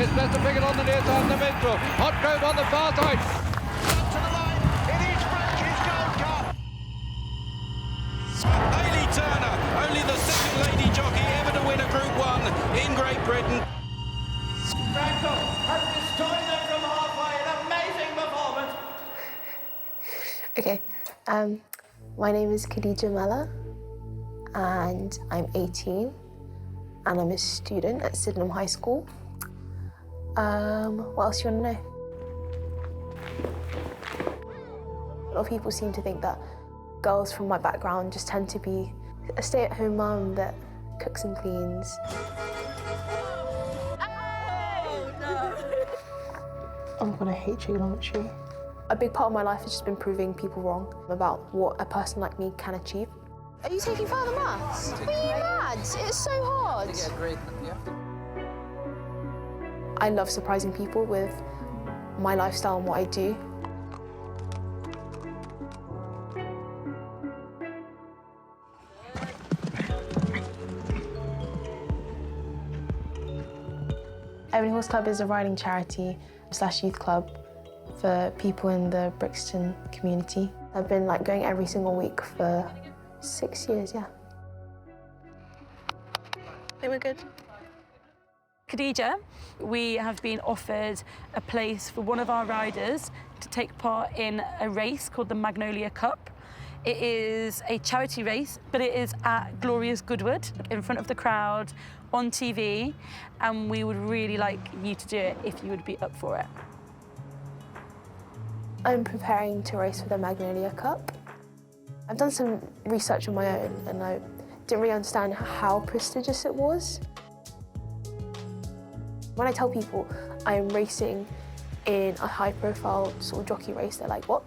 It's best to pick it on the near side of the midfield. Hot Grove on the far side. Up to the line. It is French's Gold Cup. Hayley Turner, only the second lady jockey ever to win a Group 1 in Great Britain. Franco has destroyed them from halfway. An amazing performance. Okay, my name is Khadija Mella, and I'm 18, and I'm a student at Sydenham High School. What else do you want to know? A lot of people seem to think that girls from my background just tend to be a stay-at-home mum that cooks and cleans. Oh, no. Oh my God, I hate trigonometry. A big part of my life has just been proving people wrong about what a person like me can achieve. Are you taking further maths? Are you mad? It's so hard. To get a grade, you have to. I love surprising people with my lifestyle and what I do. Ebony Horse Club is a riding charity / youth club for people in the Brixton community. I've been going every single week for 6 years, yeah. I think we're good. Khadija, we have been offered a place for one of our riders to take part in a race called the Magnolia Cup. It is a charity race, but it is at Glorious Goodwood, in front of the crowd, on TV, and we would really like you to do it if you would be up for it. I'm preparing to race for the Magnolia Cup. I've done some research on my own, and I didn't really understand how prestigious it was. When I tell people I'm racing in a high-profile sort of jockey race, they're like, what?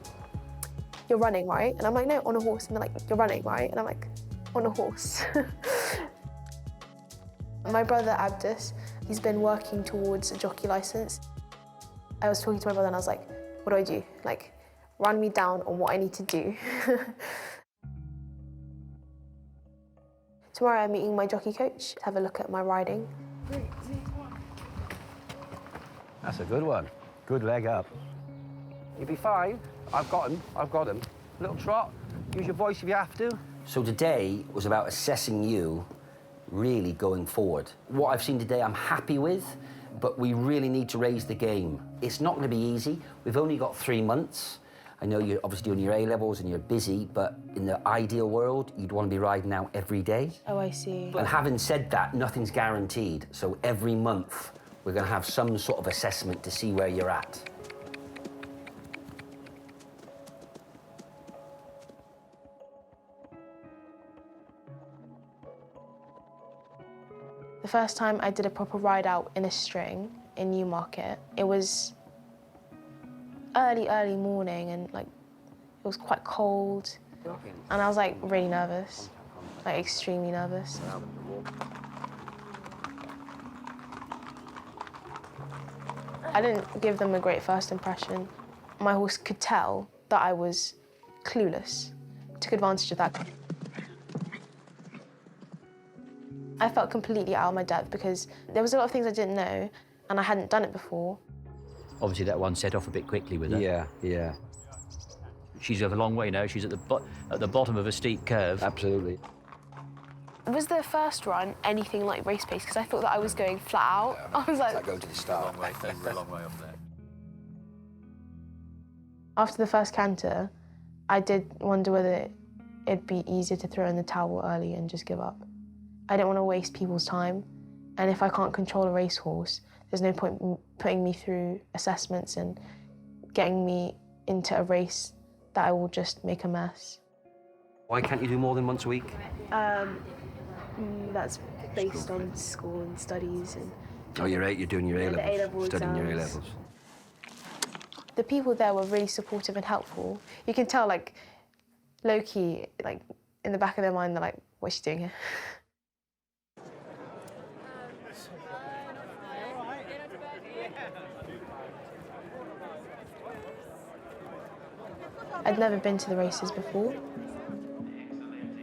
You're running, right? And I'm like, no, on a horse. And they're like, you're running, right? And I'm like, on a horse. My brother, Abdus, he's been working towards a jockey license. I was talking to my brother and I was like, what do I do? Run me down on what I need to do. Tomorrow I'm meeting my jockey coach to have a look at my riding. That's a good one. Good leg up. You'll be fine. I've got him. I've got him. Little trot. Use your voice if you have to. So today was about assessing you really going forward. What I've seen today I'm happy with, but we really need to raise the game. It's not going to be easy. We've only got 3 months. I know you're obviously doing your A-levels and you're busy, but in the ideal world, you'd want to be riding out every day. Oh, I see. And having said that, nothing's guaranteed. So every month, we're going to have some sort of assessment to see where you're at. The first time I did a proper ride out in a string in Newmarket, it was early morning and it was quite cold. And I was really nervous, extremely nervous. I didn't give them a great first impression. My horse could tell that I was clueless, took advantage of that. I felt completely out of my depth because there was a lot of things I didn't know and I hadn't done it before. Obviously, that one set off a bit quickly with her. Yeah. She's a long way now. She's at the bottom of a steep curve. Absolutely. Was the first run anything like race pace? Because I thought that I was going flat out. I was like... Going to the start. We're a long way up there. After the first canter, I did wonder whether it'd be easier to throw in the towel early and just give up. I don't want to waste people's time, and if I can't control a racehorse, there's no point putting me through assessments and getting me into a race that I will just make a mess. Why can't you do more than once a week? That's based on school and studies and... Oh, you're doing your A-levels. A-level Studying your exams. A-levels. The people there were really supportive and helpful. You can tell, low-key, in the back of their mind, they're like, what's she doing here? I'd never been to the races before.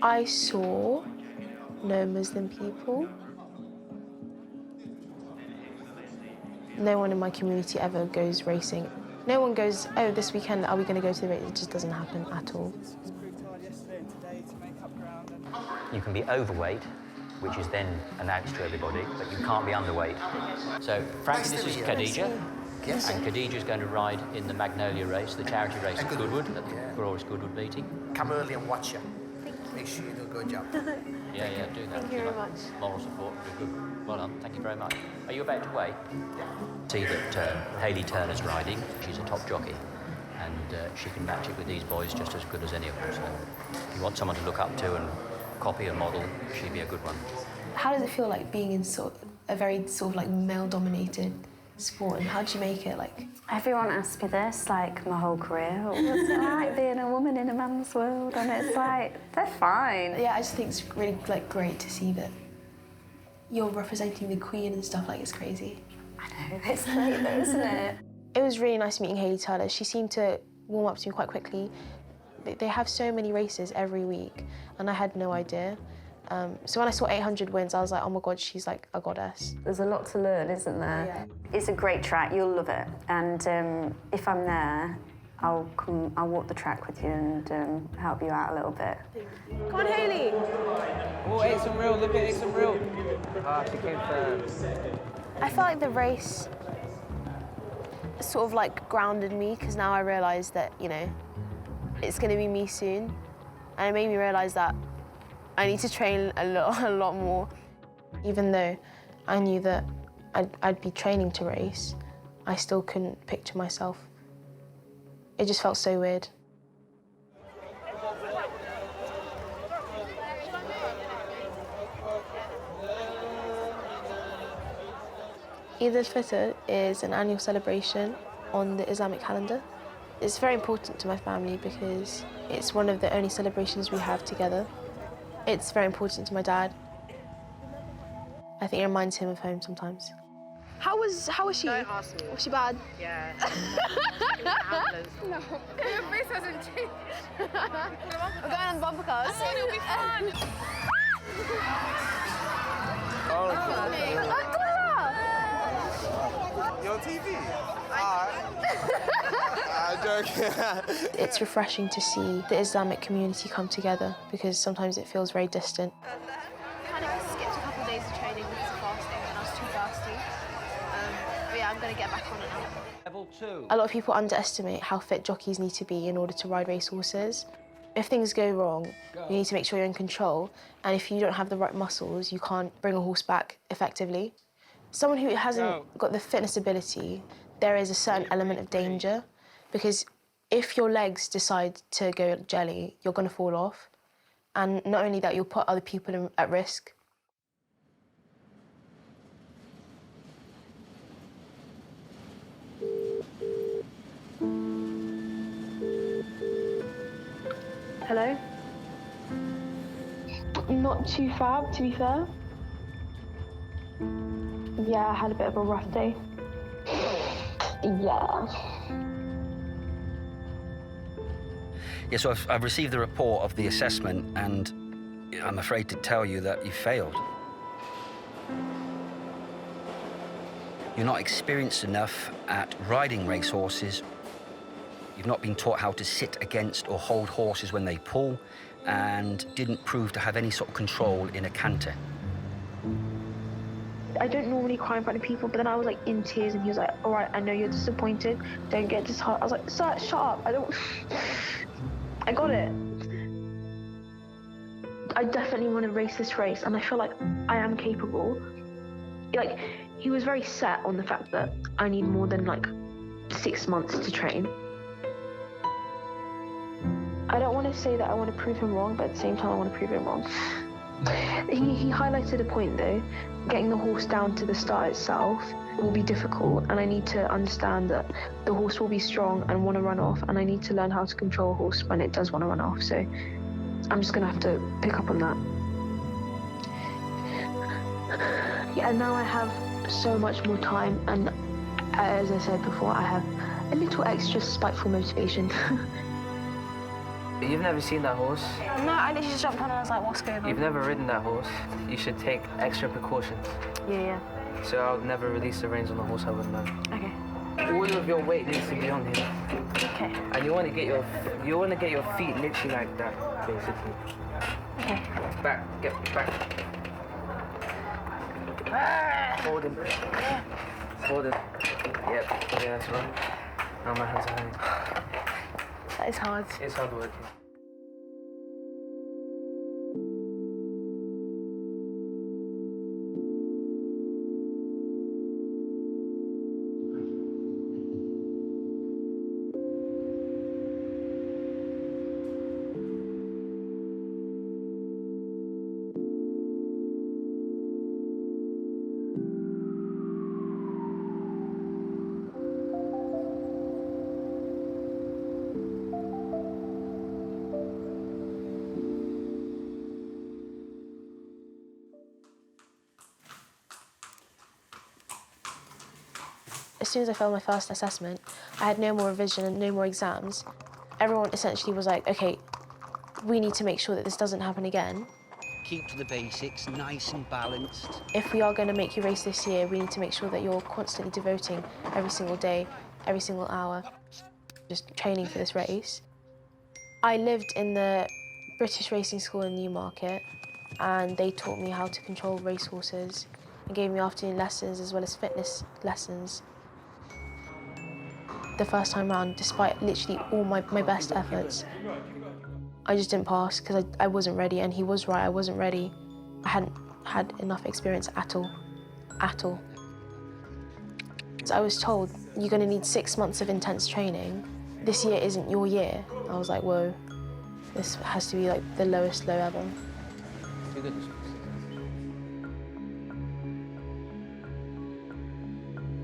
I saw no Muslim people. No one in my community ever goes racing. No one goes, oh, this weekend, are we going to go to the race? It just doesn't happen at all. You can be overweight, which is then announced to everybody, but you can't be underweight. So, Frankie, this is Khadija. Yes. And Khadija's going to ride in the Magnolia race, the charity race at Goodwood, at the Glorious Goodwood meeting. Come early and watch you. Make sure you do a good job. Yeah, do that. Thank you very much. Moral support, very good. Well done, thank you very much. Are you about to weigh? Yeah. See that Hayley Turner's riding. She's a top jockey, and she can match it with these boys just as good as any of them. So if you want someone to look up to and copy a model, she'd be a good one. How does it feel like being in a very like male-dominated sport, and how do you make it like? Everyone asks me this, like, my whole career. What's it like being a woman in a man's world? And it's like, they're fine. Yeah, I just think it's really like great to see that you're representing the Queen and stuff. Like, it's crazy. I know, it's great though, isn't it? It was really nice meeting Hayley Turner. She seemed to warm up to me quite quickly. They have so many races every week, and I had no idea. So when I saw 800 wins, I was like, oh my God, she's like a goddess. There's a lot to learn, isn't there? Yeah. It's a great track, you'll love it. And if I'm there, I'll walk the track with you and help you out a little bit. Come on, Hayley. Oh, Ace and Real, look at Ace and Real. She came first. I felt like the race sort of like grounded me, because now I realise that, you know, it's going to be me soon. And it made me realise that I need to train a lot more. Even though I knew that I'd be training to race, I still couldn't picture myself. It just felt so weird. Eid al-Fitr is an annual celebration on the Islamic calendar. It's very important to my family because it's one of the only celebrations we have together. It's very important to my dad. I think it reminds him of home sometimes. How was she? Don't ask me. Was she bad? Yeah. No. Your face hasn't changed. We're going on the bumper cars. Come on, it'll be fun. You're on TV? I'm joking. It's refreshing to see the Islamic community come together because sometimes it feels very distant. Kind of skipped a couple of days of training because of fasting and I was too thirsty. But yeah, I'm going to get back on it now. Level 2. A lot of people underestimate how fit jockeys need to be in order to ride racehorses. If things go wrong, you need to make sure you're in control, and if you don't have the right muscles, you can't bring a horse back effectively. Someone who hasn't got the fitness ability, there is a certain element of danger, because if your legs decide to go jelly, you're going to fall off. And not only that, you'll put other people at risk. Hello? Not too fab, to be fair. Yeah, I had a bit of a rough day. Yeah. Yeah, so I've received the report of the assessment, and I'm afraid to tell you that you failed. You're not experienced enough at riding racehorses. You've not been taught how to sit against or hold horses when they pull, and didn't prove to have any sort of control in a canter. I don't normally cry in front of people, but then I was like in tears, and he was like, all right, I know you're disappointed, don't get disheartened. I was like, sir, shut up, I don't... I got it. I definitely want to race this race, and I feel like I am capable. Like, he was very set on the fact that I need more than like 6 months to train. I don't want to say that I want to prove him wrong, but at the same time I want to prove him wrong. He highlighted a point though, getting the horse down to the start itself will be difficult, and I need to understand that the horse will be strong and want to run off, and I need to learn how to control a horse when it does want to run off, so I'm just going to have to pick up on that. Yeah, and now I have so much more time, and as I said before, I have a little extra spiteful motivation. You've never seen that horse? No, I literally just jumped on and I was like, what's going on? You've never ridden that horse. You should take extra precautions. Yeah. So I'll never release the reins on the horse I wouldn't know. Okay. All of your weight needs to be on him. Okay. And you want to get your feet literally like that, basically. Okay. Back, get back. Hold him. Hold him. Yep. Yeah, that's right. Now my hands are hanging. That is hard. It's hard work. As soon as I failed my first assessment, I had no more revision and no more exams. Everyone essentially was like, okay, we need to make sure that this doesn't happen again. Keep to the basics, nice and balanced. If we are going to make you race this year, we need to make sure that you're constantly devoting every single day, every single hour, just training for this race. I lived in the British Racing School in Newmarket, and they taught me how to control racehorses and gave me afternoon lessons as well as fitness lessons. The first time round, despite literally all my best efforts, I just didn't pass because I wasn't ready, and he was right, I wasn't ready. I hadn't had enough experience at all. So I was told, you're going to need 6 months of intense training. This year isn't your year. I was like, whoa, this has to be like the lowest low ever.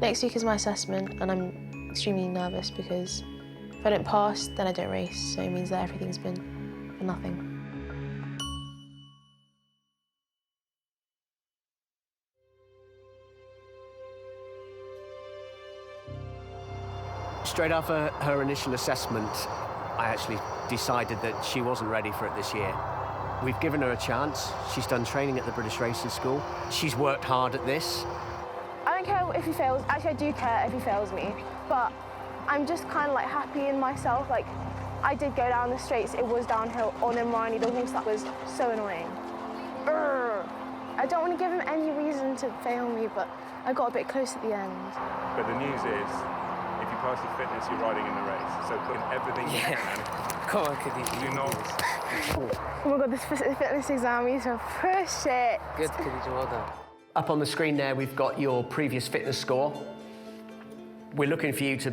Next week is my assessment, and I'm extremely nervous because if I don't pass, then I don't race, so it means that everything's been for nothing. Straight after her initial assessment, I actually decided that she wasn't ready for it this year. We've given her a chance. She's done training at the British Racing School. She's worked hard at this. I don't care if he fails. Actually, I do care if he fails me, but I'm just kind of like happy in myself. Like, I did go down the straights. It was downhill on Imrani, the horse that was so annoying. I don't want to give him any reason to fail me, but I got a bit close at the end. But the news is, if you pass your fitness, you're riding in the race. So put in everything you can. Come on, Khadija. Do not. Oh my God, this fitness exam, we need to push it. Good, Khadija, well done. Up on the screen there, we've got your previous fitness score. We're looking for you to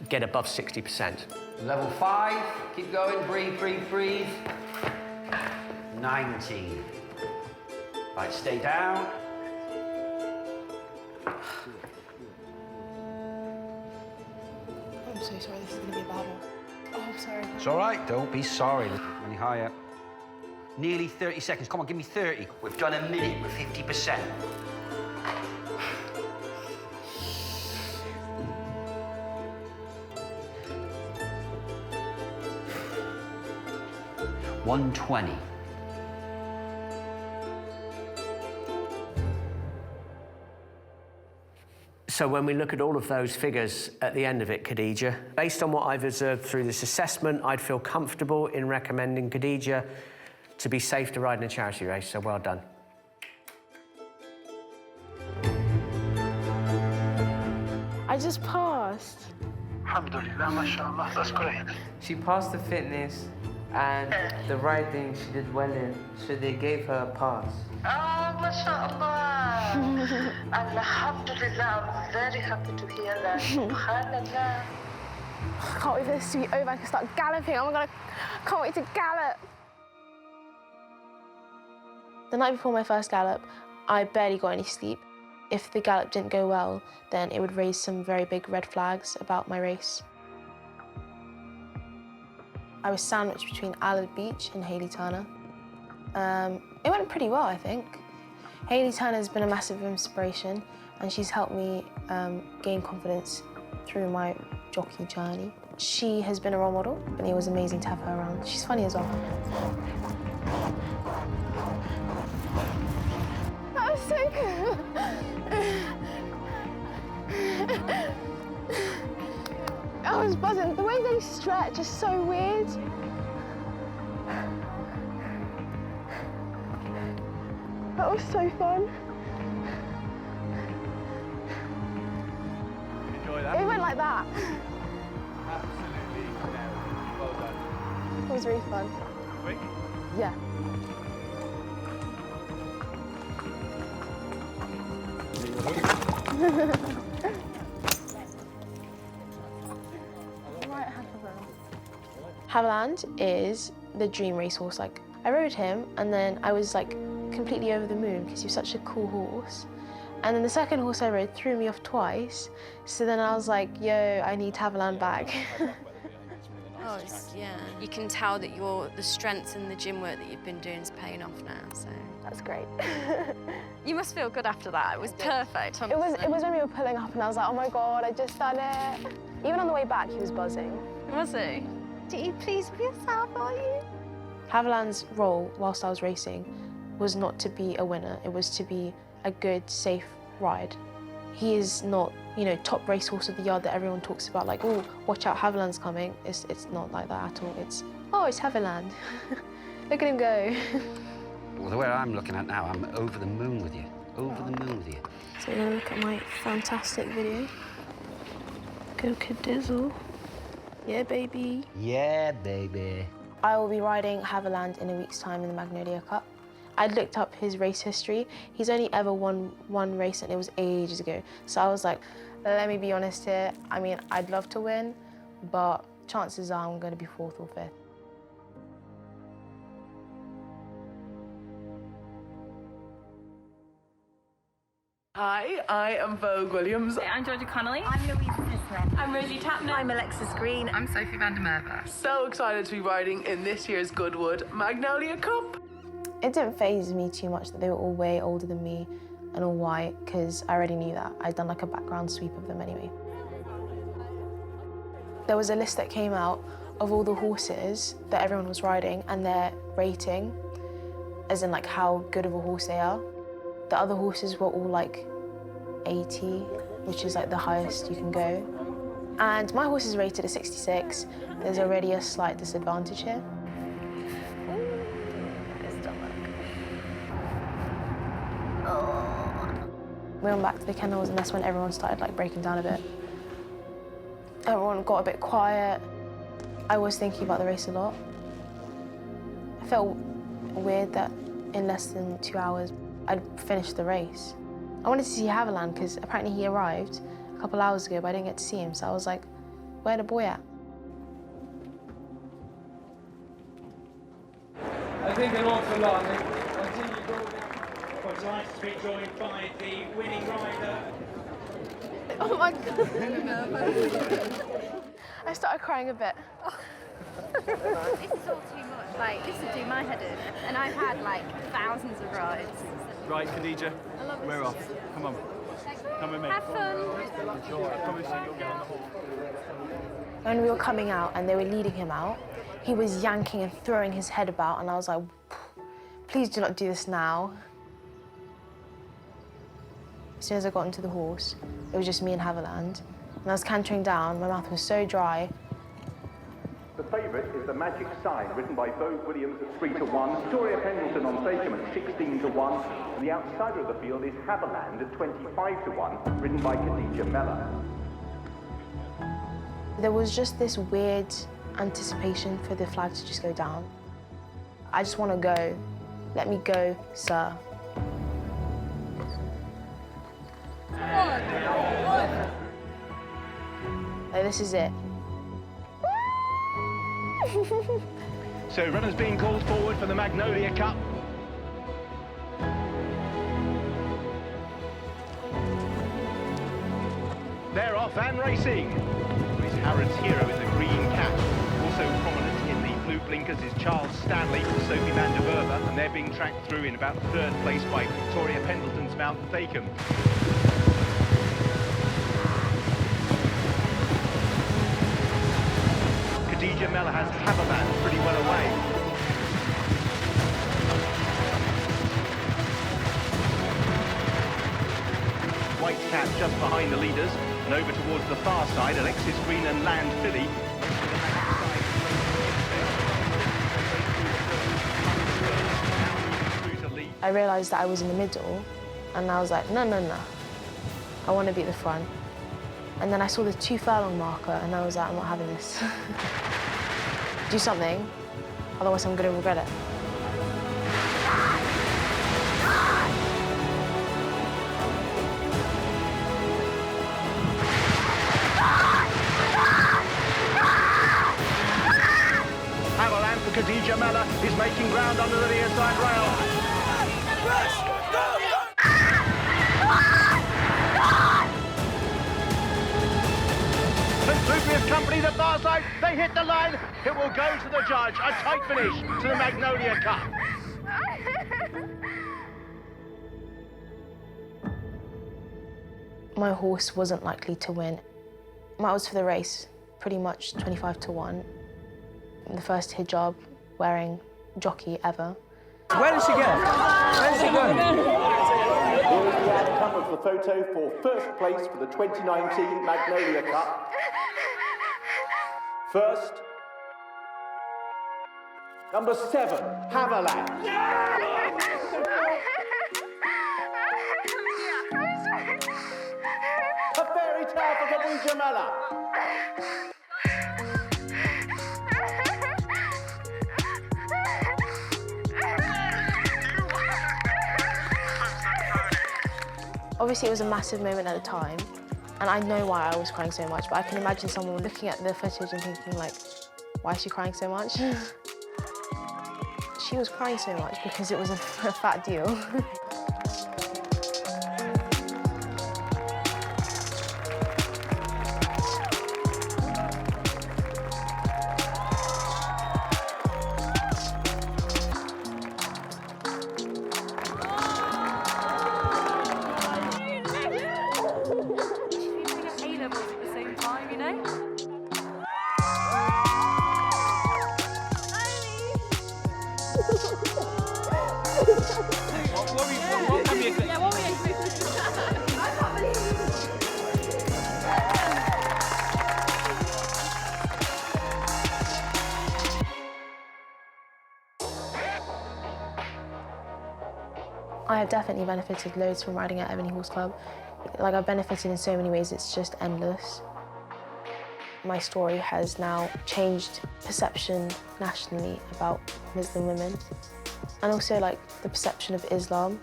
get above 60%. Level 5, keep going, breathe, breathe, breathe. 19. Right, stay down. I'm so sorry, this is going to be a bad one. Oh, I'm sorry. It's all right, don't be sorry. Any higher. Nearly 30 seconds. Come on, give me 30. We've done a minute with 50%. $120. So when we look at all of those figures at the end of it, Khadija, based on what I've observed through this assessment, I'd feel comfortable in recommending Khadija to be safe to ride in a charity race, so well done. I just passed. Alhamdulillah, mashallah, that's great. She passed the fitness and the riding she did well in, so they gave her a pass. Oh, mashallah. Alhamdulillah, I'm very happy to hear that. Subhanallah. I can't wait for this to be over. I can start galloping. Oh my God, I can't wait to gallop. The night before my first gallop, I barely got any sleep. If the gallop didn't go well, then it would raise some very big red flags about my race. I was sandwiched between Allard Beach and Hayley Turner. It went pretty well, I think. Hayley Turner's been a massive inspiration, and she's helped me gain confidence through my jockey journey. She has been a role model, and it was amazing to have her around. She's funny as well. That was so cool. I was buzzing. The way they stretch is so weird. That was so fun. Enjoy that? It went like that. Absolutely nailed. Well done. It was really fun. Quick? Yeah. Haviland is the dream racehorse. Like, I rode him, and then I was like completely over the moon because he was such a cool horse. And then the second horse I rode threw me off twice. So then I was like, yo, I need Haviland back. Oh, yeah. You can tell that the strength and the gym work that you've been doing is paying off now, so. That's great. You must feel good after that. It was perfect. It was when we were pulling up and I was like, oh my God, I just done it. Even on the way back, he was buzzing. Was he? Are you pleased with yourself, are you? Haviland's role whilst I was racing was not to be a winner. It was to be a good, safe ride. He is not, you know, top racehorse of the yard that everyone talks about, like, oh, watch out, Haviland's coming. It's not like that at all. It's, oh, it's Haviland. Look at him go. Well, the way I'm looking at now, I'm over the moon with you. Over the moon with you. So we're gonna look at my fantastic video. Go Cadizzle. Yeah, baby. Yeah, baby. I will be riding Haviland in a week's time in the Magnolia Cup. I'd looked up his race history. He's only ever won one race, and it was ages ago. So I was like, let me be honest here. I mean, I'd love to win, but chances are I'm going to be 4th or 5th. Hi, I am Vogue Williams. Hey, I'm Georgia Connolly. I'm Louise Smith. I'm Rosie Tapner. I'm Alexis Green. I'm Sophie van der Merwe. So excited to be riding in this year's Goodwood Magnolia Cup. It didn't faze me too much that they were all way older than me and all white, because I already knew that. I'd done like a background sweep of them anyway. There was a list that came out of all the horses that everyone was riding and their rating, as in like how good of a horse they are. The other horses were all like 80, which is like the highest you can go. And my horse is rated at 66. There's already a slight disadvantage here. We went back to the kennels, and that's when everyone started like breaking down a bit. Everyone got a bit quiet. I was thinking about the race a lot. I felt weird that in less than 2 hours, I'd finished the race. I wanted to see Haviland because apparently he arrived a couple hours ago, but I didn't get to see him. So I was like, where the boy at? I think an awful lot. It's nice to be joined by the winning rider. Oh my God. I started crying a bit. This is all too much. Like, this would do my head in. And I've had like thousands of rides. Right, Khadija, we're off. Come on. Come with me. Have fun. I promise you, you'll get on the horse. When we were coming out and they were leading him out, he was yanking and throwing his head about, and I was like, please do not do this now. As soon as I got into the horse, it was just me and Haviland. And I was cantering down, my mouth was so dry. The favourite is The Magic Sign, written by Vogue Williams at 3-1, Victoria Pendleton on Sachem at 16-1, and the outsider of the field is Haviland at 25-1, written by Khadija Mellor. There was just this weird anticipation for the flag to just go down. I just want to go. Let me go, sir. Like, this is it. So runners being called forward for the Magnolia Cup. They're off and racing. Chris Harrod's hero is a green cat. Also prominent in the blue blinkers is Charles Stanley and Sophie van der Merwe, and they're being tracked through in about 3rd place by Victoria Pendleton's Mount Thachem. Khadija Mellah has Haberman pretty well away. White Cat just behind the leaders, and over towards the far side, Alexis Green and Land Philly. I realised that I was in the middle, and I was like, no, no, no. I want to be at the front. And then I saw the 2 furlong marker, and I was like, I'm not having this. Do something, otherwise I'm going to regret it. Haberman for Khadija Mellah is making ground under the near side rail. St. Lucia's company, the far side, they hit the line. It will go to the judge. A tight finish to the Magnolia Cup. My horse wasn't likely to win. My odds for the race, pretty much 25-1. The first hijab wearing jockey ever. Where did she go? Where did she go? Here is the outcome of the photo for first place for the 2019 Magnolia Cup. First, number 7, Haberman. A fairy tale for Khadija Mellah. Obviously, it was a massive moment at the time, and I know why I was crying so much, but I can imagine someone looking at the footage and thinking, like, why is she crying so much? She was crying so much because it was a fat deal. I have definitely benefited loads from riding at Ebony Horse Club. Like, I've benefited in so many ways, it's just endless. My story has now changed perception nationally about Muslim women. And also, like, the perception of Islam.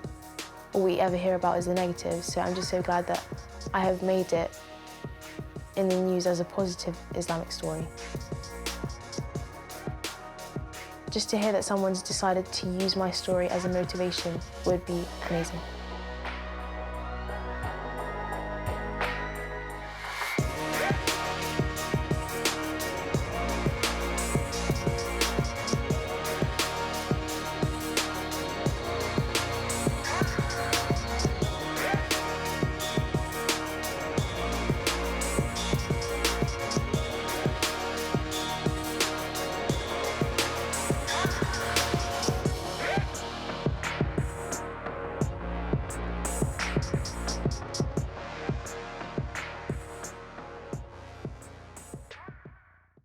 All we ever hear about is the negative, so I'm just so glad that I have made it in the news as a positive Islamic story. Just to hear that someone's decided to use my story as a motivation would be amazing.